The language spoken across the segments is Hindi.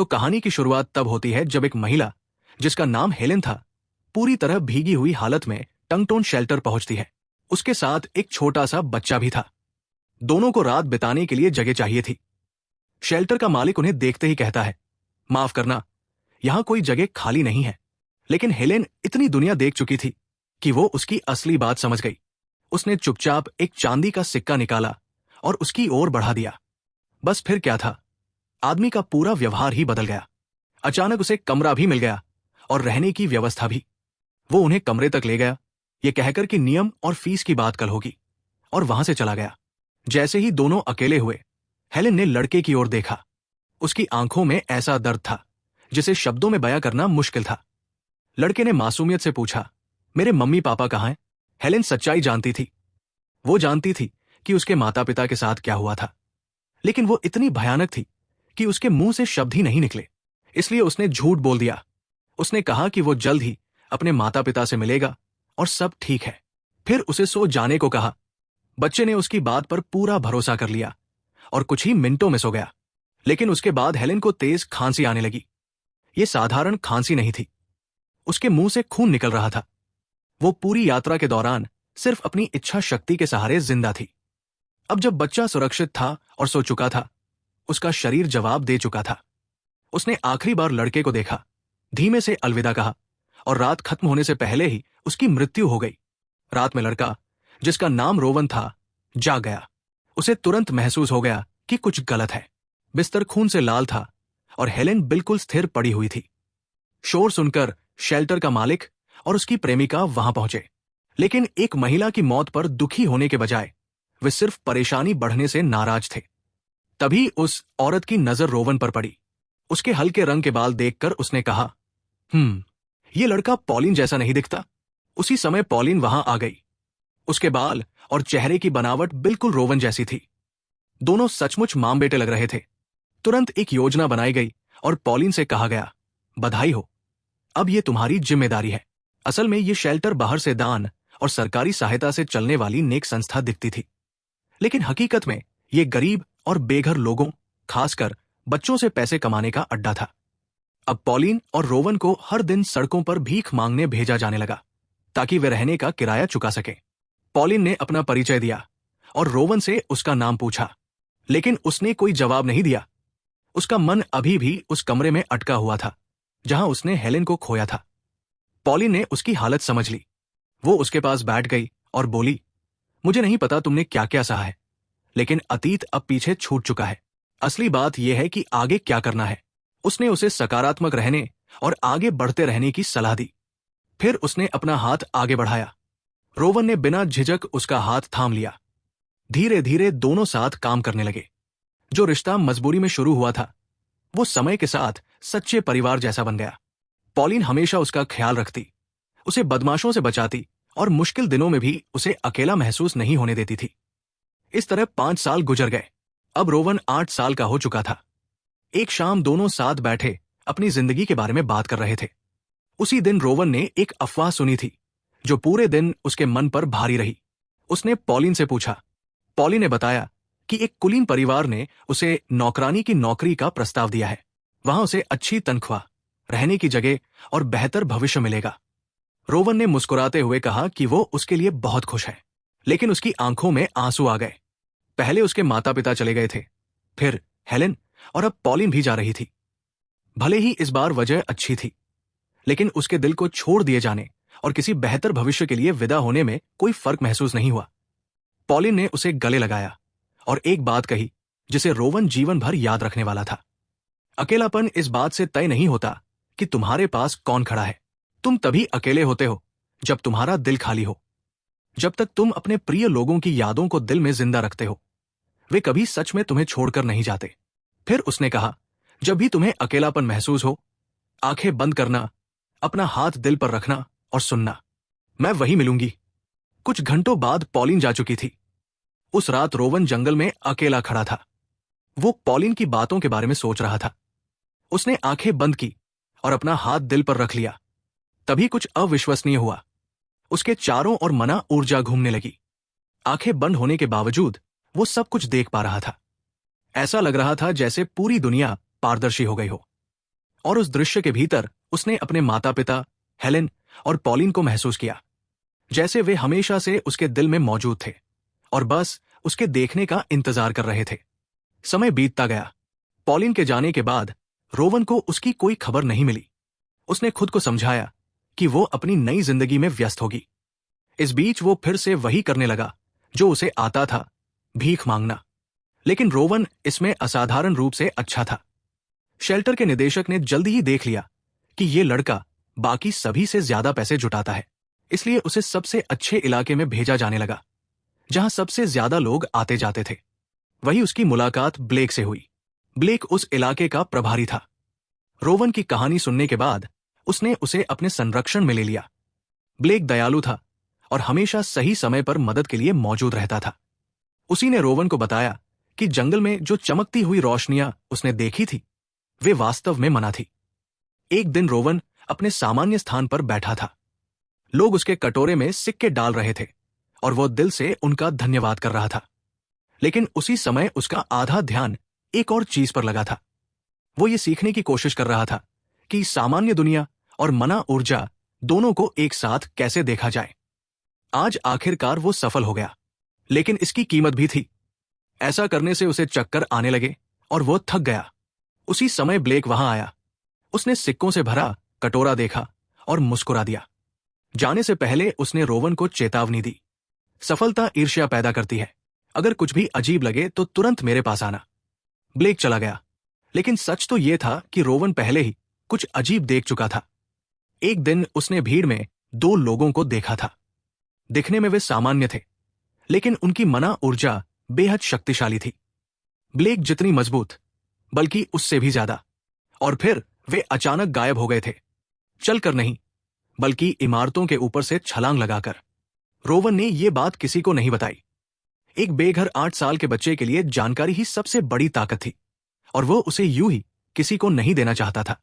तो कहानी की शुरुआत तब होती है जब एक महिला, जिसका नाम हेलेन था, पूरी तरह भीगी हुई हालत में टंगटोन शेल्टर पहुंचती है। उसके साथ एक छोटा सा बच्चा भी था। दोनों को रात बिताने के लिए जगह चाहिए थी। शेल्टर का मालिक उन्हें देखते ही कहता है, माफ करना, यहां कोई जगह खाली नहीं है। लेकिन हेलेन इतनी दुनिया देख चुकी थी कि वो उसकी असली बात समझ गई। उसने चुपचाप एक चांदी का सिक्का निकाला और उसकी ओर बढ़ा दिया। बस फिर क्या था, आदमी का पूरा व्यवहार ही बदल गया। अचानक उसे कमरा भी मिल गया और रहने की व्यवस्था भी। वो उन्हें कमरे तक ले गया, ये कहकर कि नियम और फीस की बात कल होगी, और वहां से चला गया। जैसे ही दोनों अकेले हुए, हेलेन ने लड़के की ओर देखा। उसकी आंखों में ऐसा दर्द था जिसे शब्दों में बयां करना मुश्किल था। लड़के ने मासूमियत से पूछा, मेरे मम्मी पापा कहाँ हैं? हेलेन सच्चाई जानती थी। वो जानती थी कि उसके माता पिता के साथ क्या हुआ था, लेकिन वो इतनी भयानक थी कि उसके मुंह से शब्द ही नहीं निकले। इसलिए उसने झूठ बोल दिया। उसने कहा कि वो जल्द ही अपने माता पिता से मिलेगा और सब ठीक है। फिर उसे सो जाने को कहा। बच्चे ने उसकी बात पर पूरा भरोसा कर लिया और कुछ ही मिनटों में सो गया। लेकिन उसके बाद हेलेन को तेज खांसी आने लगी। ये साधारण खांसी नहीं थी, उसके मुंह से खून निकल रहा था। वो पूरी यात्रा के दौरान सिर्फ अपनी इच्छा शक्ति के सहारे जिंदा थी। अब जब बच्चा सुरक्षित था और सो चुका था, उसका शरीर जवाब दे चुका था। उसने आखिरी बार लड़के को देखा, धीमे से अलविदा कहा, और रात खत्म होने से पहले ही उसकी मृत्यु हो गई। रात में लड़का, जिसका नाम रोवन था, जाग गया। उसे तुरंत महसूस हो गया कि कुछ गलत है। बिस्तर खून से लाल था और हेलेन बिल्कुल स्थिर पड़ी हुई थी। शोर सुनकर शेल्टर का मालिक और उसकी प्रेमिका वहां पहुंचे। लेकिन एक महिला की मौत पर दुखी होने के बजाय वे सिर्फ परेशानी बढ़ने से नाराज थे। तभी उस औरत की नजर रोवन पर पड़ी। उसके हल्के रंग के बाल देखकर उसने कहा, ये लड़का पॉलिन जैसा नहीं दिखता। उसी समय पॉलिन वहां आ गई। उसके बाल और चेहरे की बनावट बिल्कुल रोवन जैसी थी। दोनों सचमुच मां बेटे लग रहे थे। तुरंत एक योजना बनाई गई और पॉलिन से कहा गया, बधाई हो, अब ये तुम्हारी जिम्मेदारी है। असल में ये शेल्टर बाहर से दान और सरकारी सहायता से चलने वाली नेक संस्था दिखती थी, लेकिन हकीकत में ये गरीब और बेघर लोगों, खासकर बच्चों से पैसे कमाने का अड्डा था। अब पॉलिन और रोवन को हर दिन सड़कों पर भीख मांगने भेजा जाने लगा ताकि वे रहने का किराया चुका सके। पॉलिन ने अपना परिचय दिया और रोवन से उसका नाम पूछा, लेकिन उसने कोई जवाब नहीं दिया। उसका मन अभी भी उस कमरे में अटका हुआ था जहां उसने हेलेन को खोया था। पॉलिन ने उसकी हालत समझ ली। वो उसके पास बैठ गई और बोली, मुझे नहीं पता तुमने क्या क्या सहा है, लेकिन अतीत अब पीछे छूट चुका है। असली बात यह है कि आगे क्या करना है। उसने उसे सकारात्मक रहने और आगे बढ़ते रहने की सलाह दी। फिर उसने अपना हाथ आगे बढ़ाया। रोवन ने बिना झिझक उसका हाथ थाम लिया। धीरे धीरे दोनों साथ काम करने लगे। जो रिश्ता मजबूरी में शुरू हुआ था, वो समय के साथ सच्चे परिवार जैसा बन गया। पॉलिन हमेशा उसका ख्याल रखती, उसे बदमाशों से बचाती और मुश्किल दिनों में भी उसे अकेला महसूस नहीं होने देती थी। इस तरह 5 साल गुजर गए। अब रोवन 8 साल का हो चुका था। एक शाम दोनों साथ बैठे अपनी जिंदगी के बारे में बात कर रहे थे। उसी दिन रोवन ने एक अफवाह सुनी थी जो पूरे दिन उसके मन पर भारी रही। उसने पॉलिन से पूछा। पॉलिन ने बताया कि एक कुलीन परिवार ने उसे नौकरानी की नौकरी का प्रस्ताव दिया है। वहां उसे अच्छी तनख्वाह, रहने की जगह और बेहतर भविष्य मिलेगा। रोवन ने मुस्कुराते हुए कहा कि वो उसके लिए बहुत खुश है, लेकिन उसकी आंखों में आंसू आ गए। पहले उसके माता पिता चले गए थे, फिर हेलेन, और अब पॉलिन भी जा रही थी। भले ही इस बार वजह अच्छी थी, लेकिन उसके दिल को छोड़ दिए जाने और किसी बेहतर भविष्य के लिए विदा होने में कोई फर्क महसूस नहीं हुआ। पॉलिन ने उसे गले लगाया और एक बात कही जिसे रोवन जीवन भर याद रखने वाला था। अकेलापन इस बात से तय नहीं होता कि तुम्हारे पास कौन खड़ा है। तुम तभी अकेले होते हो जब तुम्हारा दिल खाली हो। जब तक तुम अपने प्रिय लोगों की यादों को दिल में जिंदा रखते हो, वे कभी सच में तुम्हें छोड़कर नहीं जाते। फिर उसने कहा, जब भी तुम्हें अकेलापन महसूस हो, आंखें बंद करना, अपना हाथ दिल पर रखना और सुनना। मैं वही मिलूंगी। कुछ घंटों बाद पॉलिन जा चुकी थी। उस रात रोवन जंगल में अकेला खड़ा था। वो पॉलिन की बातों के बारे में सोच रहा था। उसने आंखें बंद की और अपना हाथ दिल पर रख लिया। तभी कुछ अविश्वसनीय हुआ। उसके चारों ओर मना ऊर्जा घूमने लगी। आंखें बंद होने के बावजूद वो सब कुछ देख पा रहा था। ऐसा लग रहा था जैसे पूरी दुनिया पारदर्शी हो गई हो। और उस दृश्य के भीतर उसने अपने माता पिता हेलेन और पॉलिन को महसूस किया, जैसे वे हमेशा से उसके दिल में मौजूद थे और बस उसके देखने का इंतजार कर रहे थे। समय बीतता गया। पॉलिन के जाने के बाद रोवन को उसकी कोई खबर नहीं मिली। उसने खुद को समझाया कि वो अपनी नई जिंदगी में व्यस्त होगी। इस बीच वो फिर से वही करने लगा जो उसे आता था, भीख मांगना। लेकिन रोवन इसमें असाधारण रूप से अच्छा था। शेल्टर के निदेशक ने जल्दी ही देख लिया कि ये लड़का बाकी सभी से ज्यादा पैसे जुटाता है, इसलिए उसे सबसे अच्छे इलाके में भेजा जाने लगा, जहां सबसे ज्यादा लोग आते जाते थे। वही उसकी मुलाकात ब्लेक से हुई। ब्लेक उस इलाके का प्रभारी था। रोवन की कहानी सुनने के बाद उसने उसे अपने संरक्षण में ले लिया। ब्लेक दयालु था और हमेशा सही समय पर मदद के लिए मौजूद रहता था। उसी ने रोवन को बताया कि जंगल में जो चमकती हुई रोशनियां उसने देखी थी, वे वास्तव में मना थी। एक दिन रोवन अपने सामान्य स्थान पर बैठा था। लोग उसके कटोरे में सिक्के डाल रहे थे और वो दिल से उनका धन्यवाद कर रहा था। लेकिन उसी समय उसका आधा ध्यान एक और चीज पर लगा था। वो ये सीखने की कोशिश कर रहा था कि सामान्य दुनिया और मना ऊर्जा दोनों को एक साथ कैसे देखा जाए। आज आखिरकार वो सफल हो गया, लेकिन इसकी कीमत भी थी। ऐसा करने से उसे चक्कर आने लगे और वो थक गया। उसी समय ब्लेक वहां आया। उसने सिक्कों से भरा कटोरा देखा और मुस्कुरा दिया। जाने से पहले उसने रोवन को चेतावनी दी, सफलता ईर्ष्या पैदा करती है। अगर कुछ भी अजीब लगे तो तुरंत मेरे पास आना। ब्लेक चला गया, लेकिन सच तो यह था कि रोवन पहले ही कुछ अजीब देख चुका था। एक दिन उसने भीड़ में दो लोगों को देखा था। दिखने में वे सामान्य थे, लेकिन उनकी मना ऊर्जा बेहद शक्तिशाली थी। ब्लेक जितनी मजबूत, बल्कि उससे भी ज्यादा। और फिर वे अचानक गायब हो गए थे, चलकर नहीं, बल्कि इमारतों के ऊपर से छलांग लगाकर। रोवन ने यह बात किसी को नहीं बताई। एक बेघर 8 साल के बच्चे के लिए जानकारी ही सबसे बड़ी ताकत थी, और वो उसे यूं ही किसी को नहीं देना चाहता था।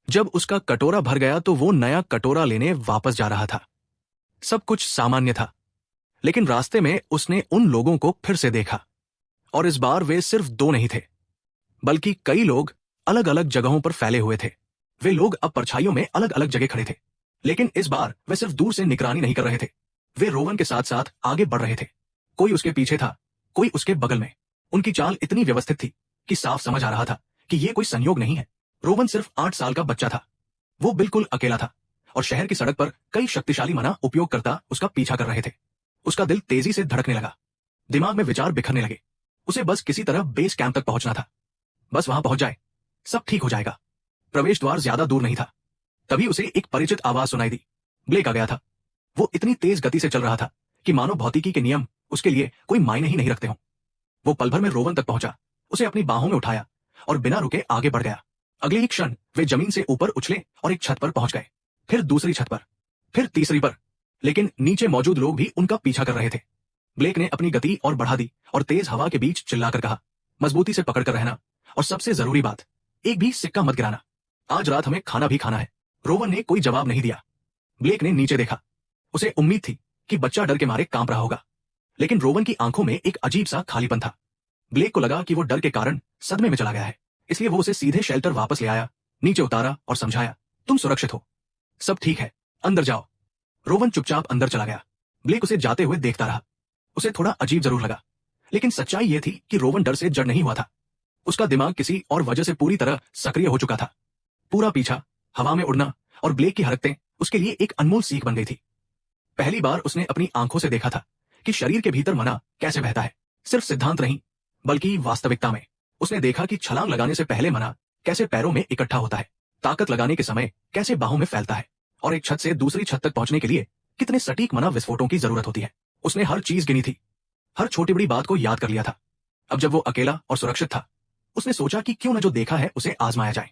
जब उसका कटोरा भर गया तो वो नया कटोरा लेने वापस जा रहा था। सब कुछ सामान्य था, लेकिन रास्ते में उसने उन लोगों को फिर से देखा। और इस बार वे सिर्फ 2 नहीं थे, बल्कि कई लोग अलग अलग जगहों पर फैले हुए थे। वे लोग अब परछाइयों में अलग अलग जगह खड़े थे, लेकिन इस बार वे सिर्फ दूर से निगरानी नहीं कर रहे थे। वे रोवन के साथ साथ आगे बढ़ रहे थे। कोई उसके पीछे था, कोई उसके बगल में। उनकी चाल इतनी व्यवस्थित थी कि साफ समझ आ रहा था कि यह कोई संयोग नहीं है। रोवन सिर्फ 8 साल का बच्चा था। वो बिल्कुल अकेला था, और शहर की सड़क पर कई शक्तिशाली मना उपयोगकर्ता उसका पीछा कर रहे थे। उसका दिल तेजी से धड़कने लगा। दिमाग में विचार बिखरने लगे। उसे बस किसी तरह बेस कैंप तक पहुंचना था। बस वहां पहुंच जाए, सब ठीक हो जाएगा। प्रवेश द्वार ज्यादा दूर नहीं था। तभी उसे एक परिचित आवाज सुनाई दी। ब्लेक आ गया था। वो इतनी तेज गति से चल रहा था कि मानो भौतिकी के नियम उसके लिए कोई मायने ही नहीं रखते हों। वो पल भर में रोवन तक पहुंचा, उसे अपनी बाहों में उठाया और बिना रुके आगे बढ़ गया। अगले ही क्षण वे जमीन से ऊपर उछले और एक छत पर पहुंच गए, फिर दूसरी छत पर, फिर तीसरी पर। लेकिन नीचे मौजूद लोग भी उनका पीछा कर रहे थे। ब्लेक ने अपनी गति और बढ़ा दी और तेज हवा के बीच चिल्लाकर कहा, मजबूती से पकड़कर रहना, और सबसे जरूरी बात, एक भी सिक्का मत गिराना। आज रात हमें खाना भी खाना है। रोवन ने कोई जवाब नहीं दिया। ब्लेक ने नीचे देखा। उसे उम्मीद थी कि बच्चा डर के मारे कांप रहा होगा, लेकिन रोवन की आंखों में एक अजीब सा खालीपन था। ब्लेक को लगा कि वो डर के कारण सदमे में चला गया है, इसलिए वो उसे सीधे शेल्टर वापस ले आया, नीचे उतारा और समझाया, तुम सुरक्षित हो, सब ठीक है, अंदर जाओ। रोवन चुपचाप अंदर चला गया। ब्लेक उसे जाते हुए देखता रहा। उसे थोड़ा अजीब जरूर लगा, लेकिन सच्चाई यह थी कि रोवन डर से जड़ नहीं हुआ था। उसका दिमाग किसी और वजह से पूरी तरह सक्रिय हो चुका था। पूरा पीछा, हवा में उड़ना और ब्लेक की हरकतें उसके लिए एक अनमोल सीख बन गई थी। पहली बार उसने अपनी आंखों से देखा था कि शरीर के भीतर मना कैसे बहता है, सिर्फ सिद्धांत नहीं, बल्कि वास्तविकता में। उसने देखा कि छलांग लगाने से पहले मना कैसे पैरों में इकट्ठा होता है, ताकत लगाने के समय कैसे बाहों में फैलता है, और एक छत से दूसरी छत तक पहुंचने के लिए कितने सटीक मना विस्फोटों की जरूरत होती है। उसने हर चीज गिनी थी, हर छोटी बड़ी बात को याद कर लिया था। अब जब वो अकेला और सुरक्षित था, उसने सोचा कि क्यों न जो देखा है उसे आजमाया जाए।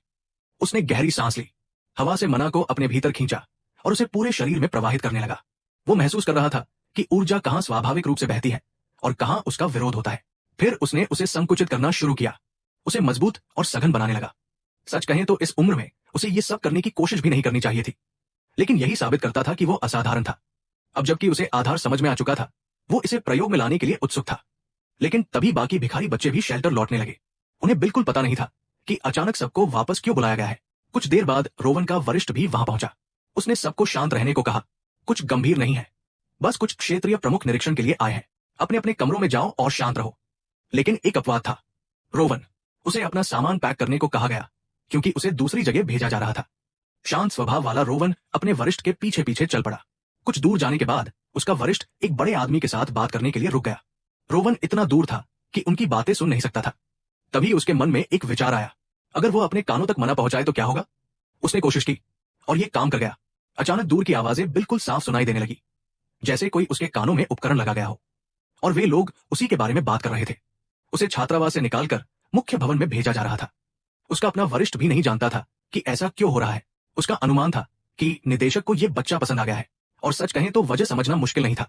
उसने गहरी सांस ली, हवा से मना को अपने भीतर खींचा और उसे पूरे शरीर में प्रवाहित करने लगा। वो महसूस कर रहा था कि ऊर्जा कहां स्वाभाविक रूप से बहती है और कहां उसका विरोध होता है। फिर उसने उसे संकुचित करना शुरू किया, उसे मजबूत और सघन बनाने लगा। सच कहें तो इस उम्र में उसे ये सब करने की कोशिश भी नहीं करनी चाहिए थी, लेकिन यही साबित करता था कि वो असाधारण था। अब जबकि उसे आधार समझ में आ चुका था, वो इसे प्रयोग में लाने के लिए उत्सुक था। लेकिन तभी बाकी भिखारी बच्चे भी शेल्टर लौटने लगे। उन्हें बिल्कुल पता नहीं था कि अचानक सबको वापस क्यों बुलाया गया है। कुछ देर बाद रोवन का वरिष्ठ भी वहां पहुंचा। उसने सबको शांत रहने को कहा। कुछ गंभीर नहीं है, बस कुछ क्षेत्रीय प्रमुख निरीक्षण के लिए आए हैं। अपने अपने कमरों में जाओ और शांत रहो। लेकिन एक अपवाद था, रोवन। उसे अपना सामान पैक करने को कहा गया क्योंकि उसे दूसरी जगह भेजा जा रहा था। शांत स्वभाव वाला रोवन अपने वरिष्ठ के पीछे पीछे चल पड़ा। कुछ दूर जाने के बाद उसका वरिष्ठ एक बड़े आदमी के साथ बात करने के लिए रुक गया। रोवन इतना दूर था कि उनकी बातें सुन नहीं सकता था। तभी उसके मन में एक विचार आया, अगर वो अपने कानों तक मना पहुंचाए तो क्या होगा। उसने कोशिश की और ये काम कर गया। अचानक दूर की आवाजें बिल्कुल साफ सुनाई देने लगी, जैसे कोई उसके कानों में उपकरण लगा गया हो, और वे लोग उसी के बारे में बात कर रहे थे। उसे छात्रावास से निकालकर मुख्य भवन में भेजा जा रहा था। उसका अपना वरिष्ठ भी नहीं जानता था कि ऐसा क्यों हो रहा है। उसका अनुमान था कि निदेशक को यह बच्चा पसंद आ गया है, और सच कहें तो वजह समझना मुश्किल नहीं था।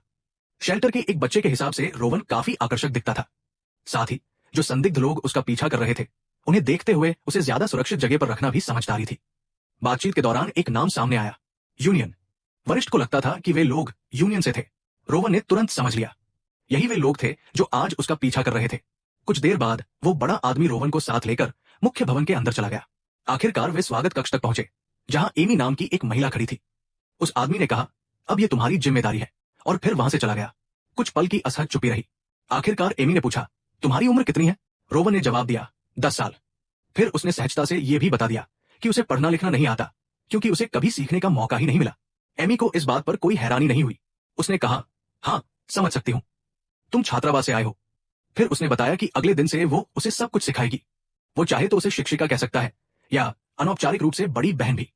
शेल्टर के एक बच्चे के हिसाब से रोवन काफी आकर्षक दिखता था। साथ ही जो संदिग्ध लोग उसका पीछा कर रहे थे, उन्हें देखते हुए उसे ज्यादा सुरक्षित जगह पर रखना भी समझदारी थी। बातचीत के दौरान एक नाम सामने आया, यूनियन। वरिष्ठ को लगता था कि वे लोग यूनियन से थे। रोवन ने तुरंत समझ लिया, यही वे लोग थे जो आज उसका पीछा कर रहे थे। कुछ देर बाद वो बड़ा आदमी रोवन को साथ लेकर मुख्य भवन के अंदर चला गया। आखिरकार वे स्वागत कक्ष तक पहुंचे, जहां एमी नाम की एक महिला खड़ी थी। उस आदमी ने कहा, अब ये तुम्हारी जिम्मेदारी है, और फिर वहां से चला गया। कुछ पल की असहज चुप्पी रही। आखिरकार एमी ने पूछा, तुम्हारी उम्र कितनी है? रोवन ने जवाब दिया, 10 साल। फिर उसने सहजता से यह भी बता दिया कि उसे पढ़ना लिखना नहीं आता, क्योंकि उसे कभी सीखने का मौका ही नहीं मिला। एमी को इस बात पर कोई हैरानी नहीं हुई। उसने कहा, हाँ समझ सकती हूँ, तुम छात्रावास से आए हो। फिर उसने बताया कि अगले दिन से वो उसे सब कुछ सिखाएगी। वो चाहे तो उसे शिक्षिका कह सकता है, या अनौपचारिक रूप से बड़ी बहन भी।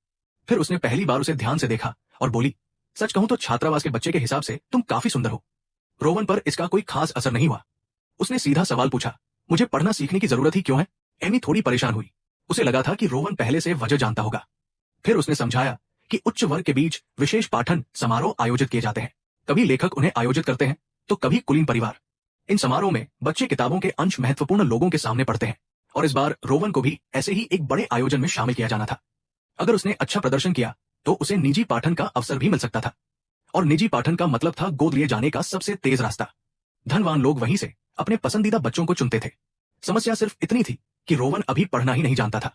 फिर उसने पहली बार उसे ध्यान से देखा और बोली, सच कहूं तो छात्रावास के बच्चे के हिसाब से तुम काफी सुंदर हो। रोवन पर इसका कोई खास असर नहीं हुआ। उसने सीधा सवाल पूछा, मुझे पढ़ना सीखने की जरूरत ही क्यों है? एमी थोड़ी परेशान हुई। उसे लगा था कि रोवन पहले से वजह जानता होगा। फिर उसने समझाया कि उच्च वर्ग के बीच विशेष पाठन समारोह आयोजित किए जाते हैं। कभी लेखक उन्हें आयोजित करते हैं तो कभी कुलीन परिवार। इन समारोह में बच्चे किताबों के अंश महत्वपूर्ण लोगों के सामने पढ़ते हैं, और इस बार रोवन को भी ऐसे ही एक बड़े आयोजन में शामिल किया जाना था। अगर उसने अच्छा प्रदर्शन किया तो उसे निजी पाठन का अवसर भी मिल सकता था, और निजी पाठन का मतलब था गोद लिए जाने का सबसे तेज रास्ता। धनवान लोग वहीं से अपने पसंदीदा बच्चों को चुनते थे। समस्या सिर्फ इतनी थी कि रोवन अभी पढ़ना ही नहीं जानता था,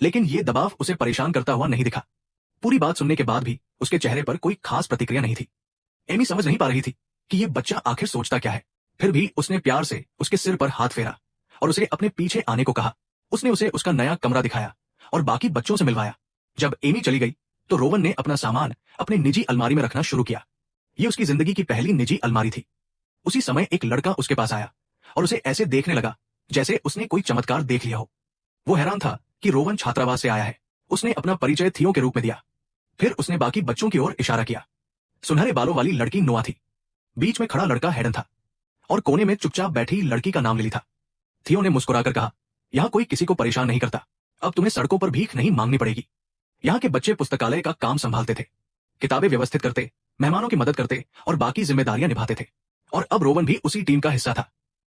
लेकिन ये दबाव उसे परेशान करता हुआ नहीं दिखा। पूरी बात सुनने के बाद भी उसके चेहरे पर कोई खास प्रतिक्रिया नहीं थी। एमी समझ नहीं पा रही थी कि ये बच्चा आखिर सोचता क्या है। फिर भी उसने प्यार से उसके सिर पर हाथ फेरा और उसे अपने पीछे आने को कहा। उसने उसे उसका नया कमरा दिखाया और बाकी बच्चों से मिलवाया। जब एमी चली गई तो रोवन ने अपना सामान अपने निजी अलमारी में रखना शुरू किया। ये उसकी जिंदगी की पहली निजी अलमारी थी। उसी समय एक लड़का उसके पास आया और उसे ऐसे देखने लगा जैसे उसने कोई चमत्कार देख लिया हो। वो हैरान था कि रोवन छात्रावास से आया है। उसने अपना परिचय थियो के रूप में दिया। फिर उसने बाकी बच्चों की ओर इशारा किया। सुनहरे बालों वाली लड़की नोआ थी। बीच में खड़ा लड़का हैडन था, और कोने में चुपचाप बैठी लड़की का नाम लिली था। थियो ने मुस्कुराकर कहा, यहाँ कोई किसी को परेशान नहीं करता। अब तुम्हें सड़कों पर भीख नहीं मांगनी पड़ेगी। यहाँ के बच्चे पुस्तकालय का काम संभालते थे, किताबें व्यवस्थित करते, मेहमानों की मदद करते और बाकी जिम्मेदारियां निभाते थे। और अब रोवन भी उसी टीम का हिस्सा था।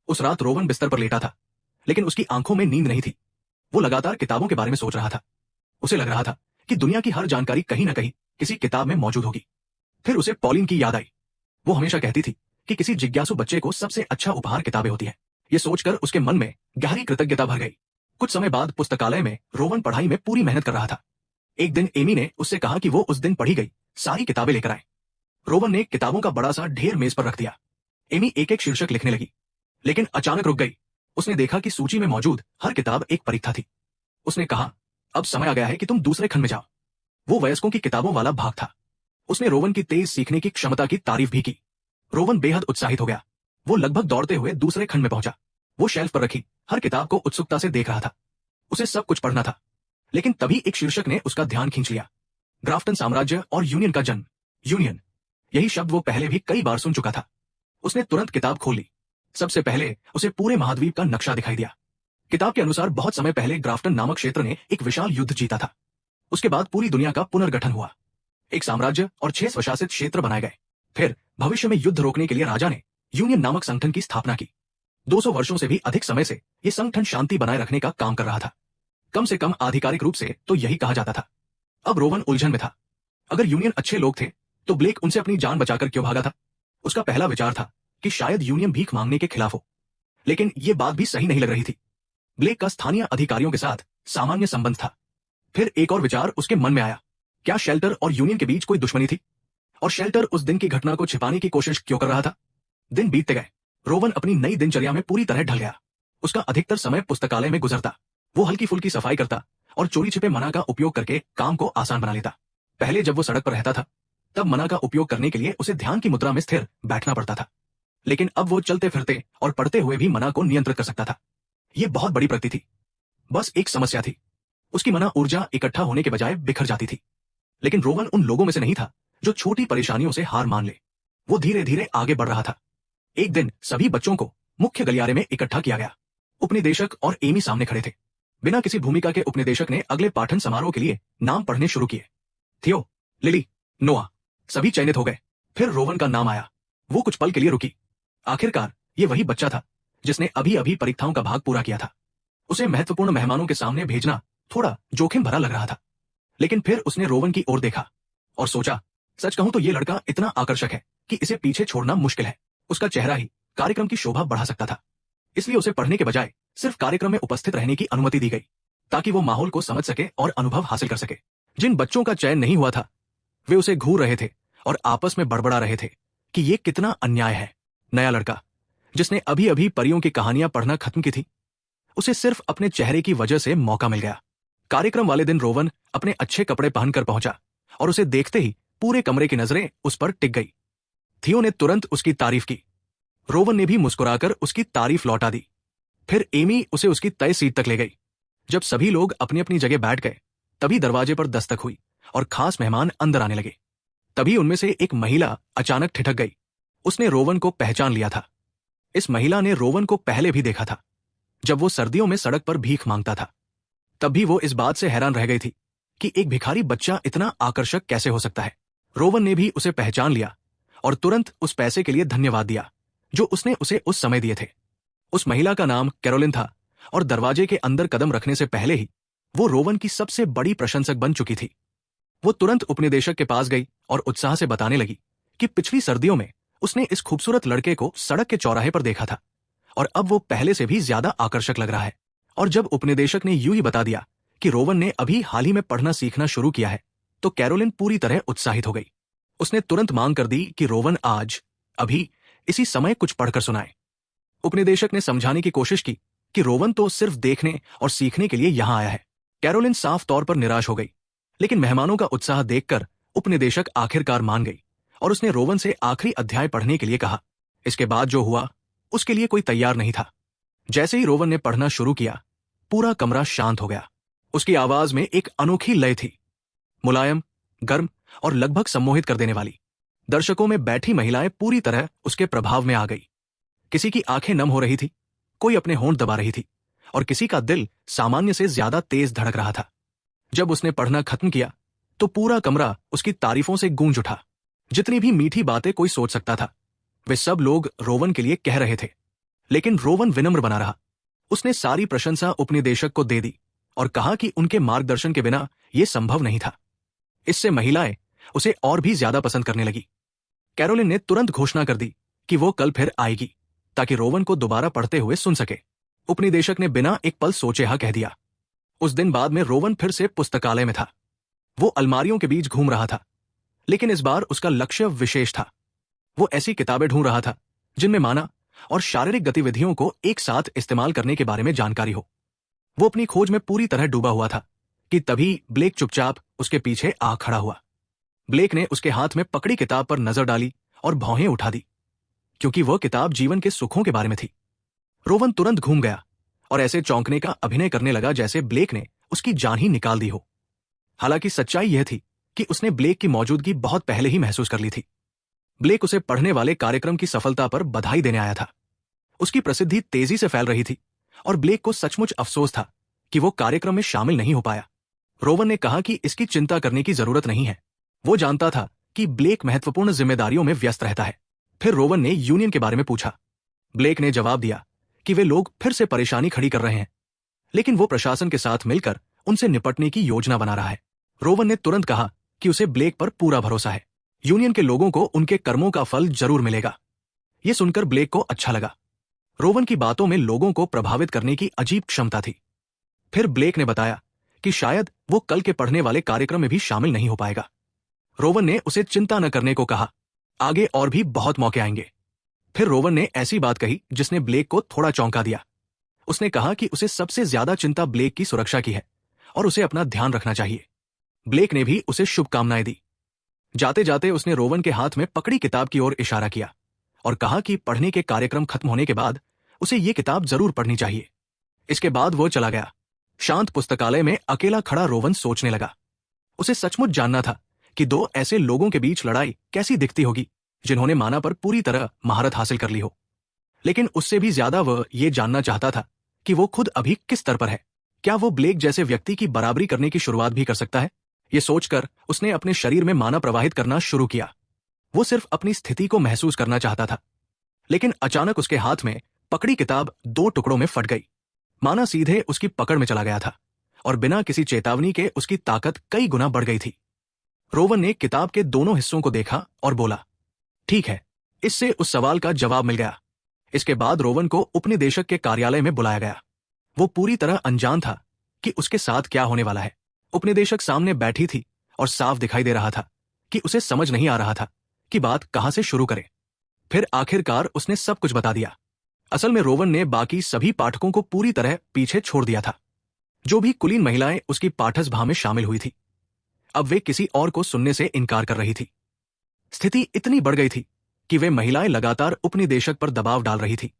उस रात रोवन बिस्तर पर लेटा था, लेकिन उसकी आंखों में नींद नहीं थी। वो लगातार किताबों के बारे में सोच रहा था। उसे लग रहा था कि दुनिया की हर जानकारी कहीं न कहीं किसी किताब में मौजूद होगी। फिर उसे पॉलिन की याद आई। वो हमेशा कहती थी कि किसी जिज्ञासु बच्चे को सबसे अच्छा उपहार किताबें होती है। ये सोचकर उसके मन में गहरी कृतज्ञता भर गई। कुछ समय बाद पुस्तकालय में रोवन पढ़ाई में पूरी मेहनत कर रहा था। एक दिन एमी ने उससे कहा कि वो उस दिन पढ़ी गई सारी किताबें लेकर आए। रोवन ने किताबों का बड़ा सा ढेर मेज पर रख दिया। एमी एक एक शीर्षक लिखने लगी, लेकिन अचानक रुक गई। उसने देखा कि सूची में मौजूद हर किताब एक परीक्षा थी। उसने कहा, अब समय आ गया है कि तुम दूसरे खंड में जाओ। वो वयस्कों की किताबों वाला भाग था। उसने रोवन की तेज सीखने की क्षमता की तारीफ भी की। रोवन बेहद उत्साहित हो गया। वो लगभग दौड़ते हुए दूसरे खंड में पहुंचा। वो शेल्फ पर रखी हर किताब को उत्सुकता से देख रहा था। उसे सब कुछ पढ़ना था, लेकिन तभी एक शीर्षक ने उसका ध्यान खींच लिया। ग्राफ्टन साम्राज्य और यूनियन का जन्म। यूनियन, यही शब्द वो पहले भी कई बार सुन चुका था। उसने तुरंत किताब खोल ली। सबसे पहले उसे पूरे महाद्वीप का नक्शा दिखाई दिया। किताब के अनुसार बहुत समय पहले ग्राफ्टन नामक क्षेत्र ने एक विशाल युद्ध जीता था। उसके बाद पूरी दुनिया का पुनर्गठन हुआ। एक साम्राज्य और 6 स्वशासित क्षेत्र बनाए गए। फिर भविष्य में युद्ध रोकने के लिए राजा ने यूनियन नामक संगठन की स्थापना की। 200 वर्षों से भी अधिक समय से यह संगठन शांति बनाए रखने का काम कर रहा था। कम से कम आधिकारिक रूप से तो यही कहा जाता था। अब रोवन उलझन में था। अगर यूनियन अच्छे लोग थे तो ब्लेक उनसे अपनी जान बचाकर क्यों भागा था? उसका पहला विचार था कि शायद यूनियन भीख मांगने के खिलाफ हो, लेकिन यह बात भी सही नहीं लग रही थी। ब्लेक का स्थानीय अधिकारियों के साथ सामान्य संबंध था। फिर एक और विचार उसके मन में आया, क्या शेल्टर और यूनियन के बीच कोई दुश्मनी थी? और शेल्टर उस दिन की घटना को छिपाने की कोशिश क्यों कर रहा था? दिन बीतते गए। रोवन अपनी नई दिनचर्या में पूरी तरह ढल गया। उसका अधिकतर समय पुस्तकालय में गुजरता। वो हल्की फुल्की सफाई करता और चोरी छिपे मना का उपयोग करके काम को आसान बना लेता। पहले जब वो सड़क पर रहता था, तब मना का उपयोग करने के लिए उसे ध्यान की मुद्रा में स्थिर बैठना पड़ता था। लेकिन अब वो चलते फिरते और पढ़ते हुए भी मना को नियंत्रित कर सकता था। ये बहुत बड़ी प्रगति थी। बस एक समस्या थी, उसकी मना ऊर्जा इकट्ठा होने के बजाय बिखर जाती थी। लेकिन रोवन उन लोगों में से नहीं था जो छोटी परेशानियों से हार मान ले। वो धीरे धीरे आगे बढ़ रहा था। एक दिन सभी बच्चों को मुख्य गलियारे में इकट्ठा किया गया। उपनिदेशक और एमी सामने खड़े थे। बिना किसी भूमिका के उपनिदेशक ने अगले पाठन समारोह के लिए नाम पढ़ने शुरू किए। थियो, लिली, नोआ, सभी चयनित हो गए। फिर रोवन का नाम आया। वो कुछ पल के लिए रुकी। आखिरकार ये वही बच्चा था जिसने अभी अभी परीक्षाओं का भाग पूरा किया था। उसे महत्वपूर्ण मेहमानों के सामने भेजना थोड़ा जोखिम भरा लग रहा था। लेकिन फिर उसने रोवन की ओर देखा और सोचा, सच कहूं तो ये लड़का इतना आकर्षक है कि इसे पीछे छोड़ना मुश्किल है। उसका चेहरा ही कार्यक्रम की शोभा बढ़ा सकता था। इसलिए उसे पढ़ने के बजाय सिर्फ कार्यक्रम में उपस्थित रहने की अनुमति दी गई, ताकि वो माहौल को समझ सके और अनुभव हासिल कर सके। जिन बच्चों का चयन नहीं हुआ था, वे उसे घूर रहे थे और आपस में बड़बड़ा रहे थे कि ये कितना अन्याय है। नया लड़का, जिसने अभी अभी परियों की कहानियां पढ़ना खत्म की थी, उसे सिर्फ अपने चेहरे की वजह से मौका मिल गया। कार्यक्रम वाले दिन रोवन अपने अच्छे कपड़े पहनकर पहुंचा और उसे देखते ही पूरे कमरे की नजरें उस पर टिक गई। थियो ने तुरंत उसकी तारीफ की। रोवन ने भी मुस्कुराकर उसकी तारीफ लौटा दी। फिर एमी उसे उसकी तय सीट तक ले गई। जब सभी लोग अपनी अपनी जगह बैठ गए, तभी दरवाजे पर दस्तक हुई और खास मेहमान अंदर आने लगे। तभी उनमें से एक महिला अचानक ठिठक गई। उसने रोवन को पहचान लिया था। इस महिला ने रोवन को पहले भी देखा था, जब वो सर्दियों में सड़क पर भीख मांगता था। तब भी वो इस बात से हैरान रह गई थी कि एक भिखारी बच्चा इतना आकर्षक कैसे हो सकता है। रोवन ने भी उसे पहचान लिया और तुरंत उस पैसे के लिए धन्यवाद दिया जो उसने उसे उस समय दिए थे। उस महिला का नाम कैरोलिन था और दरवाजे के अंदर कदम रखने से पहले ही वो रोवन की सबसे बड़ी प्रशंसक बन चुकी थी। वो तुरंत उपनिदेशक के पास गई और उत्साह से बताने लगी कि पिछली सर्दियों में उसने इस खूबसूरत लड़के को सड़क के चौराहे पर देखा था और अब वो पहले से भी ज्यादा आकर्षक लग रहा है। और जब उपनिदेशक ने यूं ही बता दिया कि रोवन ने अभी हाल ही में पढ़ना सीखना शुरू किया है, तो कैरोलिन पूरी तरह उत्साहित हो गई। उसने तुरंत मांग कर दी कि रोवन आज, अभी, इसी समय कुछ पढ़कर सुनाए। उपनिदेशक ने समझाने की कोशिश की कि रोवन तो सिर्फ देखने और सीखने के लिए यहां आया है। कैरोलिन साफ तौर पर निराश हो गई, लेकिन मेहमानों का उत्साह देखकर उपनिदेशक आखिरकार मान गई और उसने रोवन से आखिरी अध्याय पढ़ने के लिए कहा। इसके बाद जो हुआ, उसके लिए कोई तैयार नहीं था। जैसे ही रोवन ने पढ़ना शुरू किया, पूरा कमरा शांत हो गया। उसकी आवाज में एक अनोखी लय थी, मुलायम, गर्म और लगभग सम्मोहित कर देने वाली। दर्शकों में बैठी महिलाएं पूरी तरह उसके प्रभाव में आ गई। किसी की आंखें नम हो रही थी, कोई अपने होंठ दबा रही थी और किसी का दिल सामान्य से ज्यादा तेज धड़क रहा था। जब उसने पढ़ना खत्म किया, तो पूरा कमरा उसकी तारीफों से गूंज उठा। जितनी भी मीठी बातें कोई सोच सकता था, वे सब लोग रोवन के लिए कह रहे थे। लेकिन रोवन विनम्र बना रहा। उसने सारी प्रशंसा उपनिदेशक को दे दी और कहा कि उनके मार्गदर्शन के बिना यह संभव नहीं था। इससे महिलाएं उसे और भी ज्यादा पसंद करने लगी। कैरोलिन ने तुरंत घोषणा कर दी कि वो कल फिर आएगी, ताकि रोवन को दोबारा पढ़ते हुए सुन सके। उपनिदेशक ने बिना एक पल सोचे हाँ कह दिया। उस दिन बाद में रोवन फिर से पुस्तकालय में था। वो अलमारियों के बीच घूम रहा था, लेकिन इस बार उसका लक्ष्य विशेष था। वो ऐसी किताबें ढूंढ रहा था जिनमें माना और शारीरिक गतिविधियों को एक साथ इस्तेमाल करने के बारे में जानकारी हो। वो अपनी खोज में पूरी तरह डूबा हुआ था कि तभी ब्लेक चुपचाप उसके पीछे आ खड़ा हुआ। ब्लेक ने उसके हाथ में पकड़ी किताब पर नजर डाली और भौहें उठा दी, क्योंकि वह किताब जीवन के सुखों के बारे में थी। रोवन तुरंत घूम गया और ऐसे चौंकने का अभिनय करने लगा जैसे ब्लेक ने उसकी जान ही निकाल दी हो। हालांकि सच्चाई यह थी कि उसने ब्लेक की मौजूदगी बहुत पहले ही महसूस कर ली थी। ब्लेक उसे पढ़ने वाले कार्यक्रम की सफलता पर बधाई देने आया था। उसकी प्रसिद्धि तेजी से फैल रही थी और ब्लेक को सचमुच अफसोस था कि वो कार्यक्रम में शामिल नहीं हो पाया। रोवन ने कहा कि इसकी चिंता करने की जरूरत नहीं है। वो जानता था कि ब्लेक महत्वपूर्ण जिम्मेदारियों में व्यस्त रहता है। फिर रोवन ने यूनियन के बारे में पूछा। ब्लेक ने जवाब दिया कि वे लोग फिर से परेशानी खड़ी कर रहे हैं, लेकिन वो प्रशासन के साथ मिलकर उनसे निपटने की योजना बना रहा है। रोवन ने तुरंत कहा कि उसे ब्लेक पर पूरा भरोसा है। यूनियन के लोगों को उनके कर्मों का फल जरूर मिलेगा। यह सुनकर ब्लेक को अच्छा लगा। रोवन की बातों में लोगों को प्रभावित करने की अजीब क्षमता थी। फिर ब्लेक ने बताया कि शायद वो कल के पढ़ने वाले कार्यक्रम में भी शामिल नहीं हो पाएगा। रोवन ने उसे चिंता न करने को कहा, आगे और भी बहुत मौके आएंगे। फिर रोवन ने ऐसी बात कही जिसने ब्लेक को थोड़ा चौंका दिया। उसने कहा कि उसे सबसे ज्यादा चिंता ब्लेक की सुरक्षा की है और उसे अपना ध्यान रखना चाहिए। ब्लेक ने भी उसे शुभकामनाएं दी। जाते जाते उसने रोवन के हाथ में पकड़ी किताब की ओर इशारा किया और कहा कि पढ़ने के कार्यक्रम खत्म होने के बाद उसे ये किताब जरूर पढ़नी चाहिए। इसके बाद वो चला गया। शांत पुस्तकालय में अकेला खड़ा रोवन सोचने लगा। उसे सचमुच जानना था कि दो ऐसे लोगों के बीच लड़ाई कैसी दिखती होगी जिन्होंने माना पर पूरी तरह महारत हासिल कर ली हो। लेकिन उससे भी ज्यादा वह ये जानना चाहता था कि वो खुद अभी किस स्तर पर है। क्या वो ब्लेक जैसे व्यक्ति की बराबरी करने की शुरुआत भी कर सकता है? ये सोचकर उसने अपने शरीर में माना प्रवाहित करना शुरू किया। वो सिर्फ अपनी स्थिति को महसूस करना चाहता था। लेकिन अचानक उसके हाथ में पकड़ी किताब दो टुकड़ों में फट गई। माना सीधे उसकी पकड़ में चला गया था और बिना किसी चेतावनी के उसकी ताकत कई गुना बढ़ गई थी। रोवन ने किताब के दोनों हिस्सों को देखा और बोला, ठीक है। इससे उस सवाल का जवाब मिल गया। इसके बाद रोवन को उपनिदेशक के कार्यालय में बुलाया गया। वो पूरी तरह अनजान था कि उसके साथ क्या होने वाला है। उपनिदेशक सामने बैठी थी और साफ दिखाई दे रहा था कि उसे समझ नहीं आ रहा था कि बात कहां से शुरू करे। फिर आखिरकार उसने सब कुछ बता दिया। असल में रोवन ने बाकी सभी पाठकों को पूरी तरह पीछे छोड़ दिया था। जो भी कुलीन महिलाएं उसकी पाठसभा में शामिल हुई थी, अब वे किसी और को सुनने से इनकार कर रही थी। स्थिति इतनी बढ़ गई थी कि वे महिलाएं लगातार उपनिदेशक पर दबाव डाल रही थी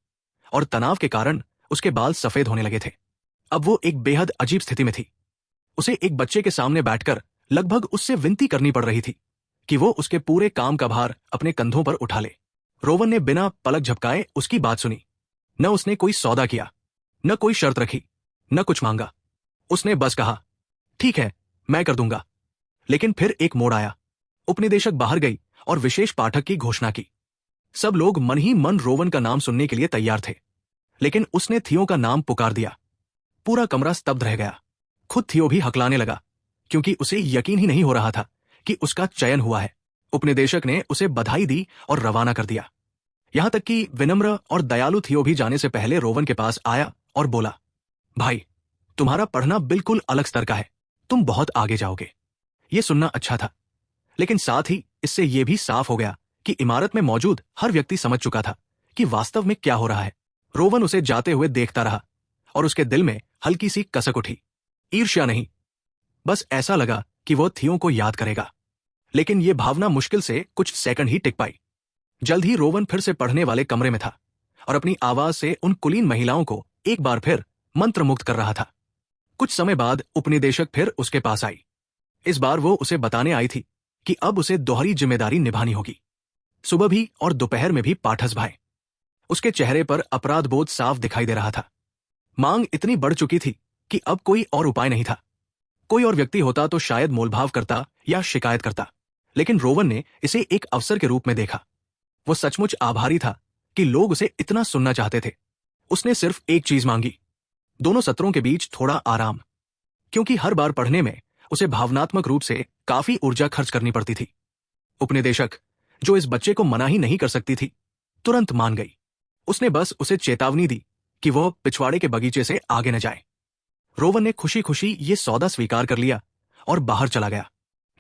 और तनाव के कारण उसके बाल सफेद होने लगे थे। अब वो एक बेहद अजीब स्थिति में थी। उसे एक बच्चे के सामने बैठकर लगभग उससे विनती करनी पड़ रही थी कि वो उसके पूरे काम का भार अपने कंधों पर उठा ले। रोवन ने बिना पलक झपकाए उसकी बात सुनी। न उसने कोई सौदा किया, न कोई शर्त रखी, न कुछ मांगा। उसने बस कहा, ठीक है, मैं कर दूंगा। लेकिन फिर एक मोड़ आया। उपनिदेशक बाहर गई और विशेष पाठक की घोषणा की। सब लोग मन ही मन रोवन का नाम सुनने के लिए तैयार थे, लेकिन उसने थियो का नाम पुकार दिया। पूरा कमरा स्तब्ध रह गया। खुद थियो भी हकलाने लगा, क्योंकि उसे यकीन ही नहीं हो रहा था कि उसका चयन हुआ है। उपनिदेशक ने उसे बधाई दी और रवाना कर दिया। यहां तक कि विनम्र और दयालु थियो भी जाने से पहले रोवन के पास आया और बोला, भाई, तुम्हारा पढ़ना बिल्कुल अलग स्तर का है। तुम बहुत आगे जाओगे। ये सुनना अच्छा था, लेकिन साथ ही इससे यह भी साफ हो गया कि इमारत में मौजूद हर व्यक्ति समझ चुका था कि वास्तव में क्या हो रहा है। रोवन उसे जाते हुए देखता रहा और उसके दिल में हल्की सी कसक उठी। ईर्ष्या नहीं, बस ऐसा लगा कि वो थियो को याद करेगा। लेकिन यह भावना मुश्किल से कुछ सेकंड ही टिक पाई। जल्द ही रोवन फिर से पढ़ने वाले कमरे में था और अपनी आवाज से उन कुलीन महिलाओं को एक बार फिर मंत्रमुग्ध कर रहा था। कुछ समय बाद उपनिदेशक फिर उसके पास आई। इस बार वो उसे बताने आई थी कि अब उसे दोहरी जिम्मेदारी निभानी होगी। सुबह भी और दोपहर में भी पाठसभाएं। उसके चेहरे पर अपराध बोध साफ दिखाई दे रहा था। मांग इतनी बढ़ चुकी थी कि अब कोई और उपाय नहीं था। कोई और व्यक्ति होता तो शायद मोलभाव करता या शिकायत करता, लेकिन रोवन ने इसे एक अवसर के रूप में देखा। वो सचमुच आभारी था कि लोग उसे इतना सुनना चाहते थे। उसने सिर्फ एक चीज मांगी, दोनों सत्रों के बीच थोड़ा आराम, क्योंकि हर बार पढ़ने में उसे भावनात्मक रूप से काफी ऊर्जा खर्च करनी पड़ती थी। उपनिदेशक, जो इस बच्चे को मना ही नहीं कर सकती थी, तुरंत मान गई। उसने बस उसे चेतावनी दी कि वह पिछवाड़े के बगीचे से आगे न जाए। रोवन ने खुशी खुशी ये सौदा स्वीकार कर लिया और बाहर चला गया।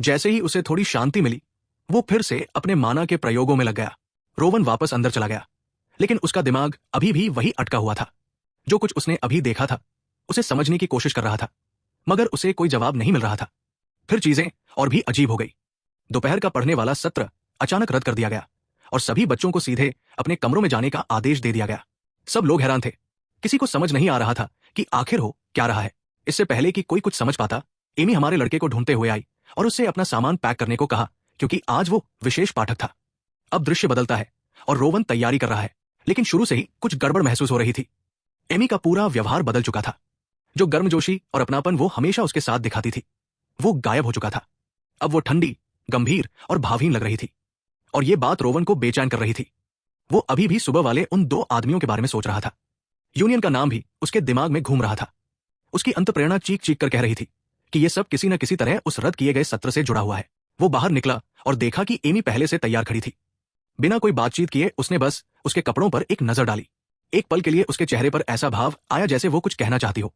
जैसे ही उसे थोड़ी शांति मिली, वो फिर से अपने माना के प्रयोगों में लग गया। रोवन वापस अंदर चला गया, लेकिन उसका दिमाग अभी भी वही अटका हुआ था। जो कुछ उसने अभी देखा था उसे समझने की कोशिश कर रहा था, मगर उसे कोई जवाब नहीं मिल रहा था। फिर चीजें और भी अजीब हो गई। दोपहर का पढ़ने वाला सत्र अचानक रद्द कर दिया गया और सभी बच्चों को सीधे अपने कमरों में जाने का आदेश दे दिया गया। सब लोग हैरान थे। किसी को समझ नहीं आ रहा था कि आखिर हो क्या रहा है। इससे पहले कि कोई कुछ समझ पाता, एमी हमारे लड़के को ढूंढते हुए आई और उससे अपना सामान पैक करने को कहा, क्योंकि आज वो विशेष पाठक था। अब दृश्य बदलता है और रोवन तैयारी कर रहा है, लेकिन शुरू से ही कुछ गड़बड़ महसूस हो रही थी। एमी का पूरा व्यवहार बदल चुका था। जो गर्मजोशी और अपनापन वो हमेशा उसके साथ दिखाती थी, वो गायब हो चुका था। अब वो ठंडी, गंभीर और भावहीन लग रही थी, और ये बात रोवन को बेचैन कर रही थी। वो अभी भी सुबह वाले उन दो आदमियों के बारे में सोच रहा था। यूनियन का नाम भी उसके दिमाग में घूम रहा था। उसकी अंतःप्रेरणा चीख चीख कर कह रही थी कि ये सब किसी न किसी तरह उस रद्द किए गए सत्र से जुड़ा हुआ है। वो बाहर निकला और देखा कि एमी पहले से तैयार खड़ी थी। बिना कोई बातचीत किए उसने बस उसके कपड़ों पर एक नजर डाली। एक पल के लिए उसके चेहरे पर ऐसा भाव आया जैसे वो कुछ कहना चाहती हो,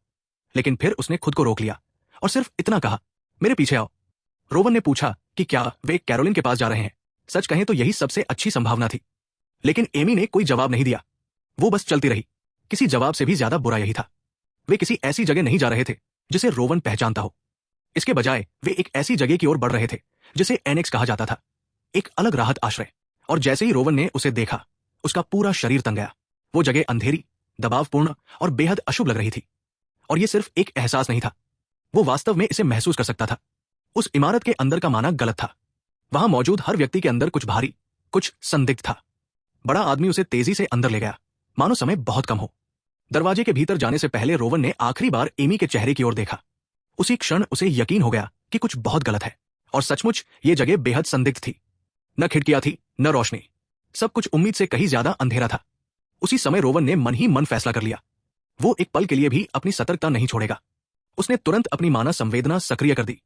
लेकिन फिर उसने खुद को रोक लिया और सिर्फ इतना कहा, मेरे पीछे आओ। रोवन ने पूछा कि क्या वे कैरोलिन के पास जा रहे हैं। सच कहें तो यही सबसे अच्छी संभावना थी, लेकिन एमी ने कोई जवाब नहीं दिया। वो बस चलती रही। किसी जवाब से भी ज्यादा बुरा यही था, वे किसी ऐसी जगह नहीं जा रहे थे जिसे रोवन पहचानता हो। इसके बजाय वे एक ऐसी जगह की ओर बढ़ रहे थे जिसे एनेक्स कहा जाता था, एक अलग राहत आश्रय। और जैसे ही रोवन ने उसे देखा, उसका पूरा शरीर तंग गया। वो जगह अंधेरी, दबावपूर्ण और बेहद अशुभ लग रही थी। और ये सिर्फ एक एहसास नहीं था, वो वास्तव में इसे महसूस कर सकता था। उस इमारत के अंदर का माना गलत था। वहां मौजूद हर व्यक्ति के अंदर कुछ भारी, कुछ संदिग्ध था। बड़ा आदमी उसे तेजी से अंदर ले गया, मानो समय बहुत कम हो। दरवाजे के भीतर जाने से पहले रोवन ने आखिरी बार एमी के चेहरे की ओर देखा। उसी क्षण उसे यकीन हो गया कि कुछ बहुत गलत है। और सचमुच ये जगह बेहद संदिग्ध थी। न खिड़कियां थी, न रोशनी, सब कुछ उम्मीद से कहीं ज्यादा अंधेरा था। उसी समय रोवन ने मन ही मन फैसला कर लिया, वो एक पल के लिए भी अपनी सतर्कता नहीं छोड़ेगा। उसने तुरंत अपनी मानव संवेदना सक्रिय कर दी।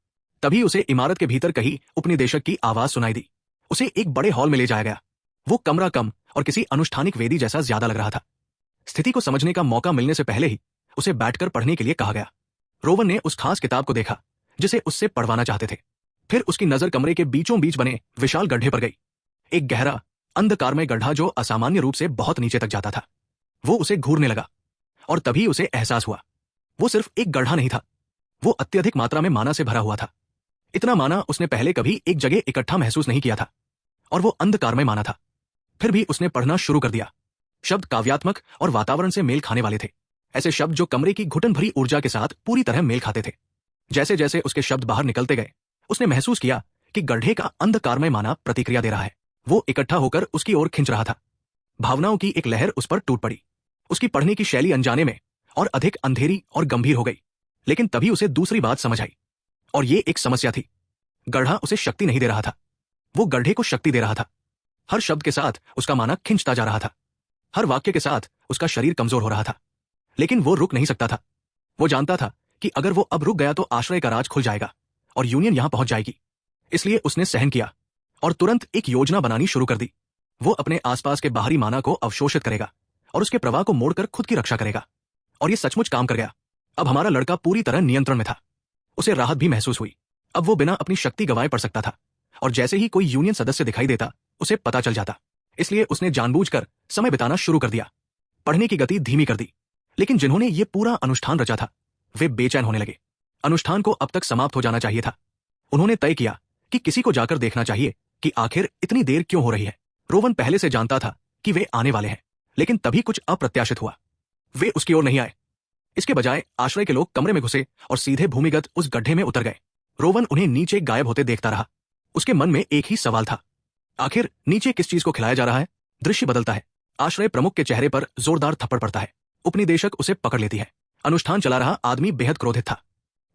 तभी उसे इमारत के भीतर कहीं उपनिदेशक की आवाज सुनाई दी। उसे एक बड़े हॉल में ले जाया गया। वो कमरा कम और किसी अनुष्ठानिक वेदी जैसा ज्यादा लग रहा था। स्थिति को समझने का मौका मिलने से पहले ही उसे बैठकर पढ़ने के लिए कहा गया। रोवन ने उस खास किताब को देखा जिसे उससे पढ़वाना चाहते थे। फिर उसकी नजर कमरे के बीचों बीच बने विशाल गड्ढे पर गई। एक गहरा, अंधकारमय गड्ढा जो असामान्य रूप से बहुत नीचे तक जाता था। वो उसे घूरने लगा और तभी उसे एहसास हुआ, वो सिर्फ एक गड्ढा नहीं था, वो अत्यधिक मात्रा में माना से भरा हुआ था। इतना माना उसने पहले कभी एक जगह इकट्ठा महसूस नहीं किया था। और वो अंधकारमय माना था। फिर भी उसने पढ़ना शुरू कर दिया। शब्द काव्यात्मक और वातावरण से मेल खाने वाले थे। ऐसे शब्द जो कमरे की घुटन भरी ऊर्जा के साथ पूरी तरह मेल खाते थे। जैसे जैसे उसके शब्द बाहर निकलते गए, उसने महसूस किया कि गड्ढे का अंधकारमय माना प्रतिक्रिया दे रहा है। वो इकट्ठा होकर उसकी ओर खिंच रहा था। भावनाओं की एक लहर उस पर टूट पड़ी। उसकी पढ़ने की शैली अनजाने में और अधिक अंधेरी और गंभीर हो गई। लेकिन तभी उसे दूसरी बात समझ आई, और ये एक समस्या थी। गड्ढा उसे शक्ति नहीं दे रहा था, वो गड्ढे को शक्ति दे रहा था। हर शब्द के साथ उसका माना खिंचता जा रहा था। हर वाक्य के साथ उसका शरीर कमजोर हो रहा था। लेकिन वो रुक नहीं सकता था। वो जानता था कि अगर वो अब रुक गया तो आश्रय का राज खुल जाएगा और यूनियन यहां पहुंच जाएगी। इसलिए उसने सहन किया और तुरंत एक योजना बनानी शुरू कर दी। वो अपने आसपास के बाहरी माना को अवशोषित करेगा और उसके प्रवाह को मोड़कर खुद की रक्षा करेगा। और ये सचमुच काम कर गया। अब हमारा लड़का पूरी तरह नियंत्रण में था। उसे राहत भी महसूस हुई। अब वो बिना अपनी शक्ति गंवाए पढ़ सकता था। और जैसे ही कोई यूनियन सदस्य दिखाई देता, उसे पता चल जाता। इसलिए उसने जानबूझकर समय बिताना शुरू कर दिया, पढ़ने की गति धीमी कर दी। लेकिन जिन्होंने ये पूरा अनुष्ठान रचा था, वे बेचैन होने लगे। अनुष्ठान को अब तक समाप्त हो जाना चाहिए था। उन्होंने तय किया कि किसी को जाकर देखना चाहिए कि आखिर इतनी देर क्यों हो रही है। रोवन पहले से जानता था कि वे आने वाले हैं, लेकिन तभी कुछ अप्रत्याशित हुआ। वे उसकी ओर नहीं आए। इसके बजाय आश्रय के लोग कमरे में घुसे और सीधे भूमिगत उस गड्ढे में उतर गए। रोवन उन्हें नीचे गायब होते देखता रहा। उसके मन में एक ही सवाल था, आखिर नीचे किस चीज को खिलाया जा रहा है। दृश्य बदलता है। आश्रय प्रमुख के चेहरे पर जोरदार थप्पड़ पड़ता है। उपनिदेशक उसे पकड़ लेती है। अनुष्ठान चला रहा आदमी बेहद क्रोधित था।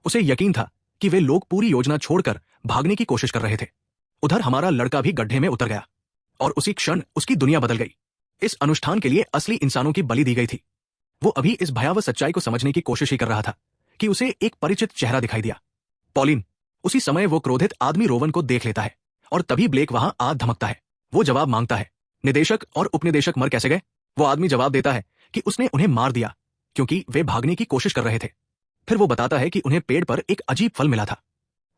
उसे यकीन था कि वे लोग पूरी योजना छोड़कर भागने की कोशिश कर रहे थे। उधर हमारा लड़का भी गड्ढे में उतर गया और उसी क्षण उसकी दुनिया बदल गई। इस अनुष्ठान के लिए असली इंसानों की बलि दी गई थी। वो अभी इस भयावह सच्चाई को समझने की कोशिश ही कर रहा था कि उसे एक परिचित चेहरा दिखाई दिया, पॉलिन। उसी समय वो क्रोधित आदमी रोवन को देख लेता है और तभी ब्लेक वहां आ धमकता है। वो जवाब मांगता है, निदेशक और उपनिदेशक मर कैसे गए? वो आदमी जवाब देता है कि उसने उन्हें मार दिया क्योंकि वे भागने की कोशिश कर रहे थे। फिर वो बताता है कि उन्हें पेड़ पर एक अजीब फल मिला था।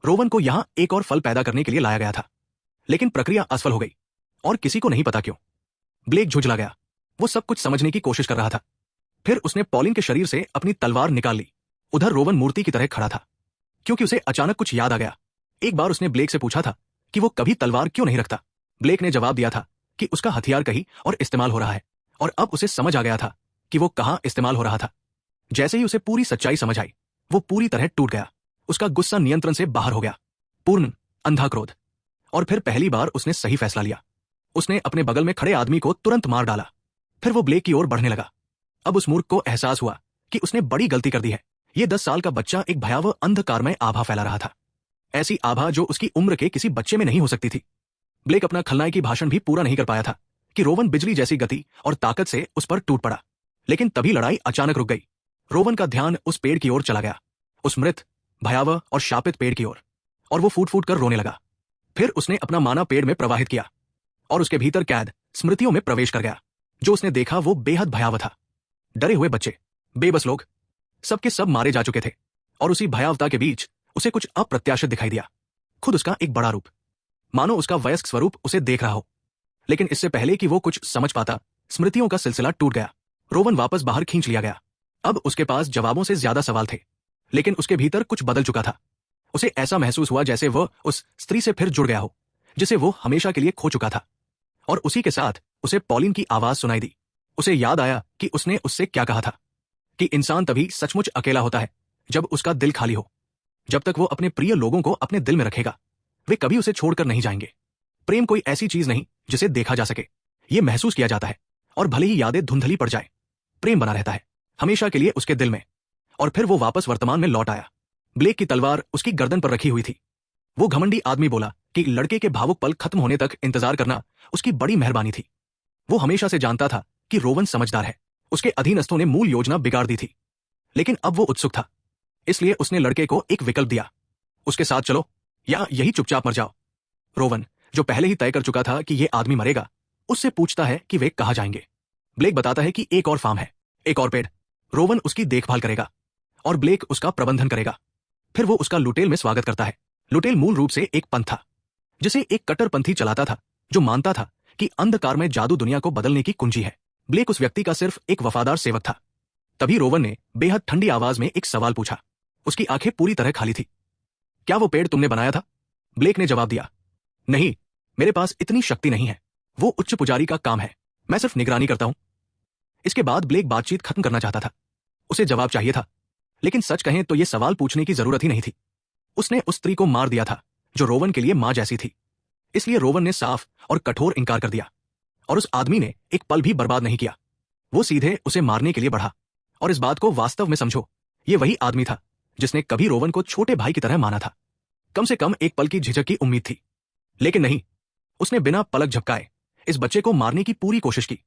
रोवन को यहां एक और फल पैदा करने के लिए लाया गया था, लेकिन प्रक्रिया असफल हो गई और किसी को नहीं पता क्यों। ब्लेक झुंझला गया। वो सब कुछ समझने की कोशिश कर रहा था। फिर उसने पॉलिन के शरीर से अपनी तलवार निकाल ली। उधर रोवन मूर्ति की तरह खड़ा था, क्योंकि उसे अचानक कुछ याद आ गया। एक बार उसने ब्लेक से पूछा था कि वो कभी तलवार क्यों नहीं रखता। ब्लेक ने जवाब दिया था कि उसका हथियार कहीं और इस्तेमाल हो रहा है। और अब उसे समझ आ गया था कि वो कहां इस्तेमाल हो रहा था। जैसे ही उसे पूरी सच्चाई समझ आई, वो पूरी तरह टूट गया। उसका गुस्सा नियंत्रण से बाहर हो गया, पूर्ण अंधा क्रोध। और फिर पहली बार उसने सही फैसला लिया। उसने अपने बगल में खड़े आदमी को तुरंत मार डाला। फिर वो ब्लेक की ओर बढ़ने लगा। अब उस मूर्ख को एहसास हुआ कि उसने बड़ी गलती कर दी है। ये 10 साल का बच्चा एक भयावह अंधकारमय आभा फैला रहा था, ऐसी आभा जो उसकी उम्र के किसी बच्चे में नहीं हो सकती थी। ब्लेक अपना खलनायकी भाषण भी पूरा नहीं कर पाया था कि रोवन बिजली जैसी गति और ताकत से उस पर टूट पड़ा। लेकिन तभी लड़ाई अचानक रुक गई। रोवन का ध्यान उस पेड़ की ओर चला गया, उस मृत, भयावह और शापित पेड़ की ओर, और वो फूट फूट कर रोने लगा। फिर उसने अपना माना पेड़ में प्रवाहित किया और उसके भीतर कैद स्मृतियों में प्रवेश कर गया। जो उसने देखा वो बेहद भयावह था। डरे हुए बच्चे, बेबस लोग, सबके सब मारे जा चुके थे। और उसी भयावता के बीच उसे कुछ अप्रत्याशित दिखाई दिया, खुद उसका एक बड़ा रूप, मानो उसका वयस्क स्वरूप उसे देख रहा हो। लेकिन इससे पहले कि वो कुछ समझ पाता, स्मृतियों का सिलसिला टूट गया। रोवन वापस बाहर खींच लिया गया। अब उसके पास जवाबों से ज्यादा सवाल थे, लेकिन उसके भीतर कुछ बदल चुका था। उसे ऐसा महसूस हुआ जैसे वह उस स्त्री से फिर जुड़ गया हो जिसे वो हमेशा के लिए खो चुका था। और उसी के साथ उसे पॉलिन की आवाज सुनाई दी। उसे याद आया कि उसने उससे क्या कहा था, कि इंसान तभी सचमुच अकेला होता है जब उसका दिल खाली हो। जब तक वो अपने प्रिय लोगों को अपने दिल में रखेगा, वे कभी उसे छोड़कर नहीं जाएंगे। प्रेम कोई ऐसी चीज नहीं जिसे देखा जा सके, ये महसूस किया जाता है, और भले ही यादें धुंधली पड़ जाए, प्रेम बना रहता है हमेशा के लिए उसके दिल में। और फिर वो वापस वर्तमान में लौट आया। ब्लेक की तलवार उसकी गर्दन पर रखी हुई थी। वो घमंडी आदमी बोला कि लड़के के भावुक पल खत्म होने तक इंतजार करना उसकी बड़ी मेहरबानी थी। वो हमेशा से जानता था कि रोवन समझदार है। उसके अधीनस्थों ने मूल योजना बिगाड़ दी थी, लेकिन अब वो उत्सुक था, इसलिए उसने लड़के को एक विकल्प दिया। उसके साथ चलो या यही चुपचाप मर जाओ। रोवन, जो पहले ही तय कर चुका था कि ये आदमी मरेगा, उससे पूछता है कि वे कहाँ जाएंगे। ब्लेक बताता है कि एक और फार्म है, एक और पेड़। रोवन उसकी देखभाल करेगा और ब्लेक उसका प्रबंधन करेगा। फिर वो उसका लुटेल में स्वागत करता है। लुटेल मूल रूप से एक पंथ था जिसे एक कट्टरपंथी चलाता था, जो मानता था कि अंधकार में जादू दुनिया को बदलने की कुंजी है। ब्लेक उस व्यक्ति का सिर्फ एक वफादार सेवक था। तभी रोवन ने बेहद ठंडी आवाज में एक सवाल पूछा। उसकी आंखें पूरी तरह खाली थी। क्या वो पेड़ तुमने बनाया था? ब्लेक ने जवाब दिया, नहीं, मेरे पास इतनी शक्ति नहीं है। वो उच्च पुजारी का काम है, मैं सिर्फ निगरानी करता हूं। इसके बाद ब्लेक बातचीत खत्म करना चाहता था। उसे जवाब चाहिए था, लेकिन सच कहें तो यह सवाल पूछने की जरूरत ही नहीं थी। उसने उस स्त्री को मार दिया था जो रोवन के लिए मां जैसी थी। इसलिए रोवन ने साफ और कठोर इंकार कर दिया, और उस आदमी ने एक पल भी बर्बाद नहीं किया। वो सीधे उसे मारने के लिए बढ़ा। और इस बात को वास्तव में समझो, ये वही आदमी था जिसने कभी रोवन को छोटे भाई की तरह माना था। कम से कम एक पल की झिझक की उम्मीद थी, लेकिन नहीं, उसने बिना पलक झपकाए इस बच्चे को मारने की पूरी कोशिश की।